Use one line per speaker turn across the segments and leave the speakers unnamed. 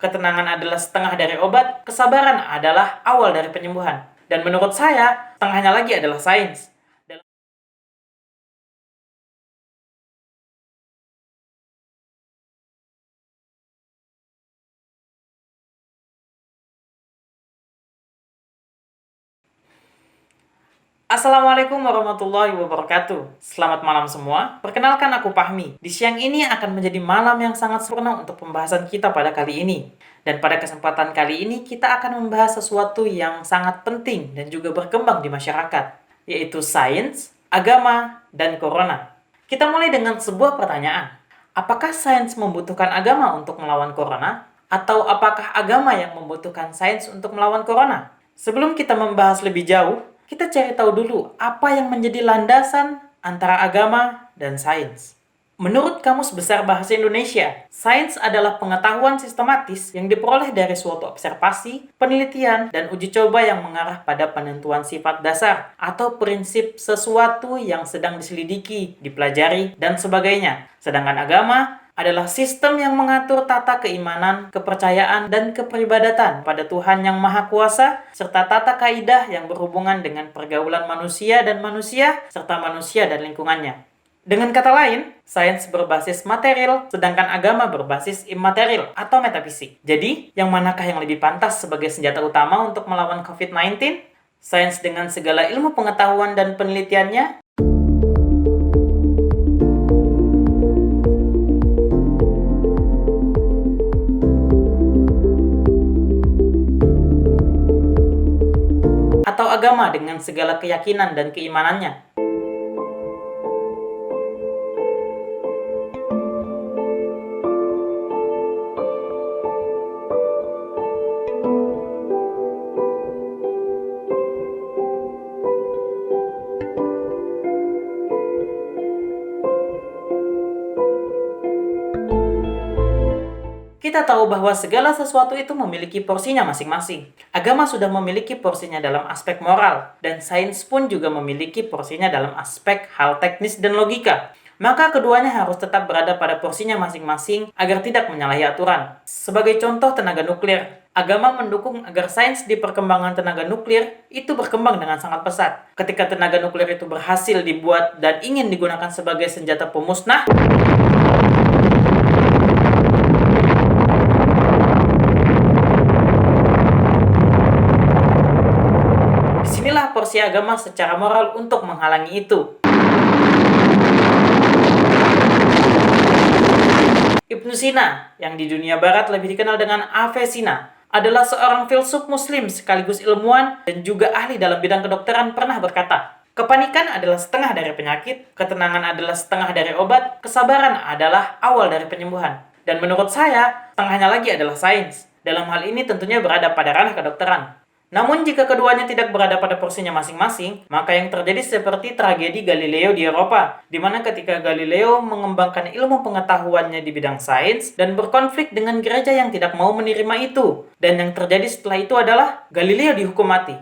ketenangan adalah setengah dari obat, kesabaran adalah awal dari penyembuhan. Dan menurut saya, setengahnya lagi adalah sains. Assalamualaikum warahmatullahi wabarakatuh. Selamat malam semua. Perkenalkan aku Fahmi. Di siang ini akan menjadi malam yang sangat sempurna untuk pembahasan kita pada kali ini. Dan pada kesempatan kali ini kita akan membahas sesuatu yang sangat penting dan juga berkembang di masyarakat, yaitu sains, agama, dan corona. Kita mulai dengan sebuah pertanyaan. Apakah sains membutuhkan agama untuk melawan corona? Atau apakah agama yang membutuhkan sains untuk melawan corona? Sebelum kita membahas lebih jauh, kita cari tahu dulu apa yang menjadi landasan antara agama dan sains. Menurut Kamus Besar Bahasa Indonesia, sains adalah pengetahuan sistematis yang diperoleh dari suatu observasi, penelitian, dan uji coba yang mengarah pada penentuan sifat dasar atau prinsip sesuatu yang sedang diselidiki, dipelajari, dan sebagainya. Sedangkan agama adalah sistem yang mengatur tata keimanan, kepercayaan, dan keperibadatan pada Tuhan Yang Maha Kuasa, serta tata kaidah yang berhubungan dengan pergaulan manusia, serta manusia dan lingkungannya. Dengan kata lain, sains berbasis material, sedangkan agama berbasis imaterial atau metafisik. Jadi, yang manakah yang lebih pantas sebagai senjata utama untuk melawan COVID-19? Sains dengan segala ilmu pengetahuan dan penelitiannya, atau agama dengan segala keyakinan dan keimanannya? Kita tahu bahwa segala sesuatu itu memiliki porsinya masing-masing. Agama sudah memiliki porsinya dalam aspek moral, dan sains pun juga memiliki porsinya dalam aspek hal teknis dan logika. Maka keduanya harus tetap berada pada porsinya masing-masing agar tidak menyalahi aturan. Sebagai contoh tenaga nuklir, agama mendukung agar sains di perkembangan tenaga nuklir itu berkembang dengan sangat pesat. Ketika tenaga nuklir itu berhasil dibuat dan ingin digunakan sebagai senjata pemusnah, disinilah porsi agama secara moral untuk menghalangi itu. Ibnu Sina, yang di dunia barat lebih dikenal dengan Avicenna, adalah seorang filsuf muslim sekaligus ilmuwan dan juga ahli dalam bidang kedokteran pernah berkata, kepanikan adalah setengah dari penyakit, ketenangan adalah setengah dari obat, kesabaran adalah awal dari penyembuhan. Dan menurut saya, setengahnya lagi adalah sains. Dalam hal ini tentunya berada pada ranah kedokteran. Namun jika keduanya tidak berada pada porsinya masing-masing, maka yang terjadi seperti tragedi Galileo di Eropa, di mana ketika Galileo mengembangkan ilmu pengetahuannya di bidang sains dan berkonflik dengan gereja yang tidak mau menerima itu. Dan yang terjadi setelah itu adalah Galileo dihukum mati.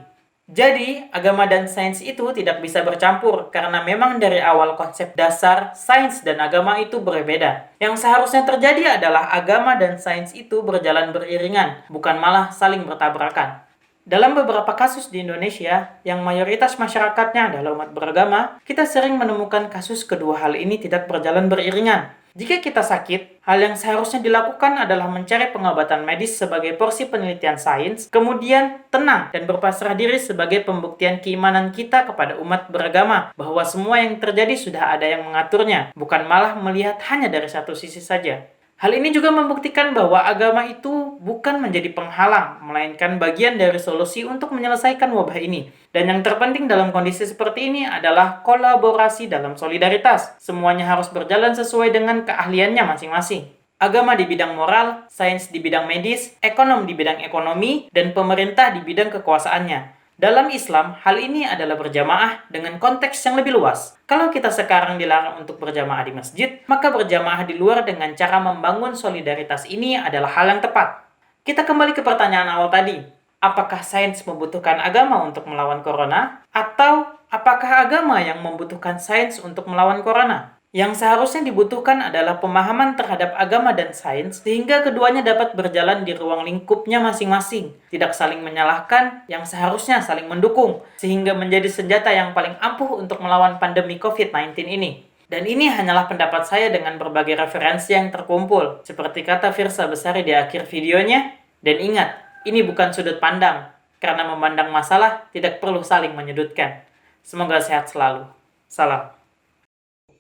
Jadi, agama dan sains itu tidak bisa bercampur karena memang dari awal konsep dasar sains dan agama itu berbeda. Yang seharusnya terjadi adalah agama dan sains itu berjalan beriringan, bukan malah saling bertabrakan. Dalam beberapa kasus di Indonesia, yang mayoritas masyarakatnya adalah umat beragama, kita sering menemukan kasus kedua hal ini tidak berjalan beriringan. Jika kita sakit, hal yang seharusnya dilakukan adalah mencari pengobatan medis sebagai porsi penelitian sains, kemudian tenang dan berpasrah diri sebagai pembuktian keimanan kita kepada umat beragama, bahwa semua yang terjadi sudah ada yang mengaturnya, bukan malah melihat hanya dari satu sisi saja. Hal ini juga membuktikan bahwa agama itu bukan menjadi penghalang, melainkan bagian dari solusi untuk menyelesaikan wabah ini. Dan yang terpenting dalam kondisi seperti ini adalah kolaborasi dalam solidaritas. Semuanya harus berjalan sesuai dengan keahliannya masing-masing. Agama di bidang moral, sains di bidang medis, ekonom di bidang ekonomi, dan pemerintah di bidang kekuasaannya. Dalam Islam, hal ini adalah berjamaah dengan konteks yang lebih luas. Kalau kita sekarang dilarang untuk berjamaah di masjid, maka berjamaah di luar dengan cara membangun solidaritas ini adalah hal yang tepat. Kita kembali ke pertanyaan awal tadi. Apakah sains membutuhkan agama untuk melawan corona? Atau apakah agama yang membutuhkan sains untuk melawan corona? Yang seharusnya dibutuhkan adalah pemahaman terhadap agama dan sains, sehingga keduanya dapat berjalan di ruang lingkupnya masing-masing, tidak saling menyalahkan, yang seharusnya saling mendukung, sehingga menjadi senjata yang paling ampuh untuk melawan pandemi COVID-19 ini. Dan ini hanyalah pendapat saya dengan berbagai referensi yang terkumpul, seperti kata Firsa Besari di akhir videonya. Dan ingat, ini bukan sudut pandang, karena memandang masalah tidak perlu saling menyudutkan. Semoga sehat selalu. Salam.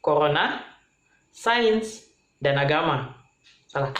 Corona, sains, dan agama. Salah.